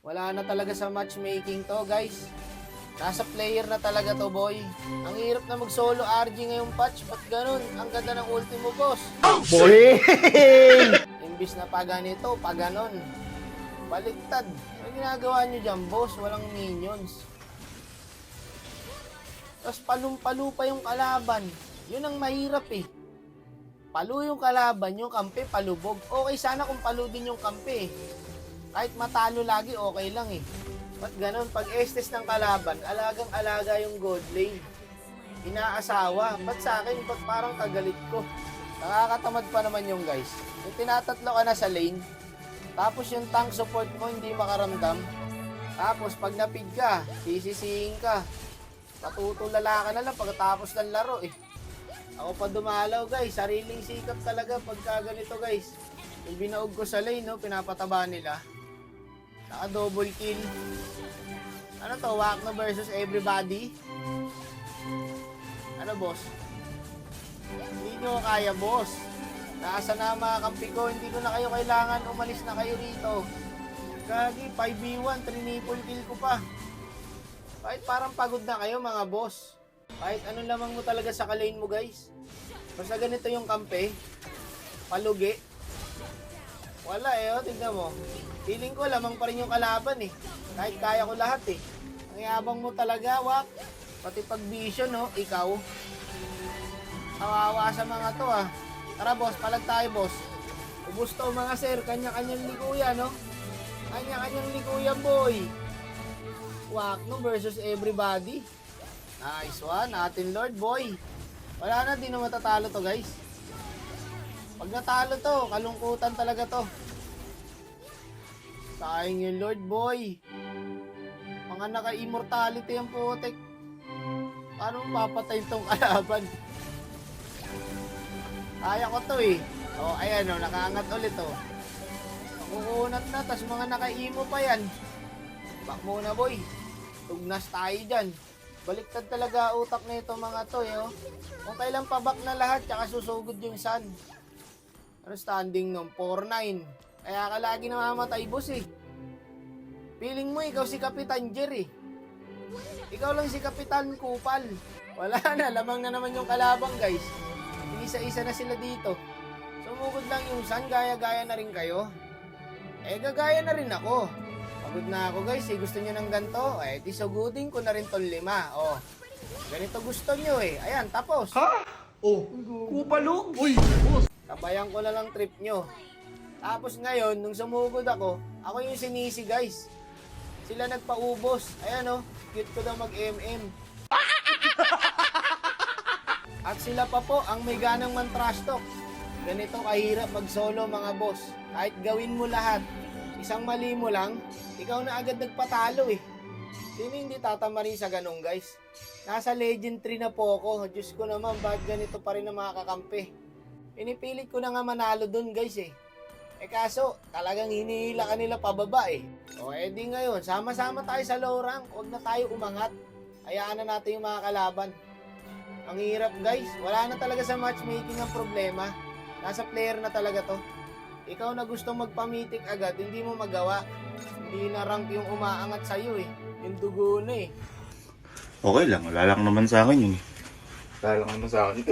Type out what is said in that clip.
Wala na talaga sa matchmaking to, guys. Nasa player na talaga to, boy. Ang hirap na mag-solo RG ngayong patch. Ba't ganun? Ang ganda ng ultimo, boss. Boy! Imbis na pa ganito, pa ganon. Baliktad. Ano ginagawa nyo dyan, boss? Walang minions. Tapos palum-palu pa yung kalaban. Yun ang mahirap eh. Palu yung kalaban, yung kampe palubog. Okay sana kung palu din yung kampe eh. Kahit matalo lagi, okay lang eh. Ba't ganun? Pag estes ng kalaban, alagang-alaga yung gold lane. Inaasawa. Ba't sa akin? Ba't parang kagalit ko? Nakakatamad pa naman yung guys. Yung tinatatlo ka na sa lane, tapos yung tank support mo hindi makaramdam. Tapos pag napig ka, sisisihin ka. Patutulala ka na lang pagkatapos ng laro eh. Ako pa dumalaw guys, sariling sikap talaga pagka ganito guys. Yung binaog ko sa lane, no, pinapataba nila. Naka double kill. Ano to, Wakno versus everybody? Ano boss? Hindi nyo kaya boss. Nasa na mga kampi ko, hindi ko na kayo kailangan, umalis na kayo rito. Gagi, 5v1, 3 kill ko pa. Kahit parang pagod na kayo mga boss. Kahit anong lamang mo talaga sa kalane mo guys. Basta ganito yung kampe. Palugi. Wala eh, oh, tignan mo. Feeling ko lamang pa rin yung kalaban eh. Kahit kaya ko lahat eh. Ang yabang mo talaga, wak. Pati pag vision, no, ikaw. Kawawa sa mga to ah. Tara boss, palag tayo boss. Ubus to mga sir, kanya-kanyang likuya, no? Kanya-kanyang likuya boy. Wakno versus everybody. Nice one, atin Lord boy. Wala na, di na matatalo to guys. Pag natalo to, kalungkutan talaga to. Sayang yung Lord boy. Mga naka-immortality ang putek. Paano papatay tong kalaban? Kaya ko to eh. O, ayan o, nakaangat ulit o. Makukunat na, tas mga naka-imo pa yan. Back muna boy. Tugnas tayo dyan. Baliktad talaga utak na ito mga to eh o. Kung kailan pa back na lahat, tsaka susugod yung sun. Ano standing nung 4-9. Kaya ka lagi namamatay boss eh. Feeling mo ikaw si Kapitan Jer eh. Ikaw lang si Kapitan Kupal. Wala na, lamang na naman yung kalabang guys. Isa-isa na sila dito. Sumugod lang yung sun, gaya-gaya na rin kayo. Eh, gagaya na rin ako. Pagod na ako guys, eh. Gusto nyo ng ganito? Eh, di sugudin ko na rin tong 5. Oh, ganito gusto nyo eh. Ayan, tapos. Ha? Oh, kupalog? Uy, boss. Sabayan ko na lang trip nyo. Tapos ngayon, nung sumugod ako yung sinisi guys. Sila nagpaubos. Ayan oh, cute ko daw mag-MM. At sila pa po ang may ganang man-trash talk. Ganito kahirap mag-solo mga boss. Kahit gawin mo lahat, isang mali mo lang, ikaw na agad nagpatalo eh. Sino hindi tatamarin sa ganun guys? Nasa Legend 3 na po ako. Diyos ko naman, bakit ganito pa rin ang mga kakampi? Pinipilit ko na nga manalo dun guys eh. Eh kaso, talagang hinihila ka nila pababa eh. O edi ngayon, sama-sama tayo sa low rank. Huwag na tayo umangat. Hayaan na natin yung mga kalaban. Ang hirap guys. Wala na talaga sa matchmaking ang problema. Nasa player na talaga to. Ikaw na gustong magpamitik agad, hindi mo magawa. Hindi na rank yung umaangat sa'yo eh. Yung dugo na eh. Okay lang, wala lang naman sa akin yun. Wala lang naman sa akin.